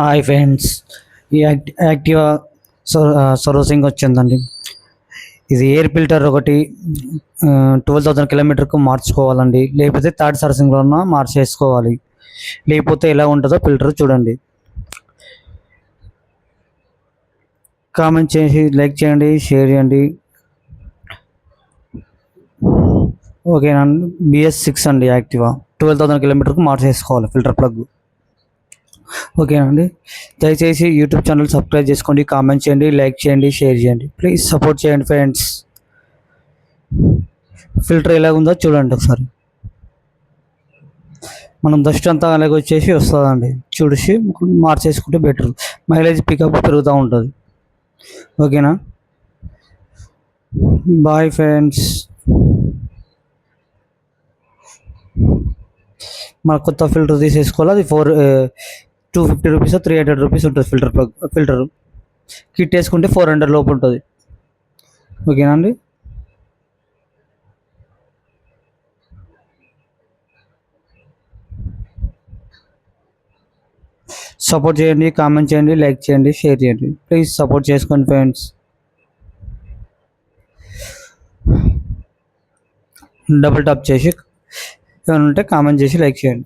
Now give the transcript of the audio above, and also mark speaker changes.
Speaker 1: Hi friends, ఈ Activa servicing వచ్చిందండి. ఇది ఎయిర్ ఫిల్టర్ ఒకటి 12,000 కిలోమీటర్కు మార్చుకోవాలండి. లేకపోతే థర్డ్ సర్వీసింగ్లో మార్చేసుకోవాలి. లేకపోతే ఎలా ఉంటుందో ఫిల్టర్ చూడండి. కామెంట్ చేసి లైక్ చేయండి, షేర్ చేయండి. ఓకేనా? BS6 అండి యాక్టివా 12,000 కిలోమీటర్కు మార్చేసుకోవాలి ఫిల్టర్ ప్లగ్. ఓకేనండి, దయచేసి యూట్యూబ్ ఛానల్ సబ్స్క్రైబ్ చేసుకోండి, కామెంట్ చేయండి, లైక్ చేయండి, షేర్ చేయండి. ప్లీజ్ సపోర్ట్ చేయండి ఫ్రెండ్స్. ఫిల్టర్ ఎలా ఉందో చూడండి ఒకసారి. మనం డస్ట్ అంతా అలాగే వచ్చేసి వస్తుందండి. చూసి మార్చేసుకుంటే బెటర్, మైలేజ్ పికప్ పెరుగుతూ ఉంటుంది. ఓకేనా? Boy friends. మన కొత్త ఫిల్టర్ తీసేసుకోవాలి. అది 250 రూపీస్ 300 రూపీస్ ఉంటుంది ఫిల్టర్ కిట్ వేసుకుంటే 400 లోపు ఉంటుంది. ఓకేనా అండి? సపోర్ట్ చేయండి, కామెంట్ చేయండి, లైక్ చేయండి, షేర్ చేయండి. ప్లీజ్ సపోర్ట్ చేసుకోండి ఫ్రెండ్స్. డబుల్ టాప్ చేసి ఏమైనా ఉంటే కామెంట్ చేసి లైక్ చేయండి.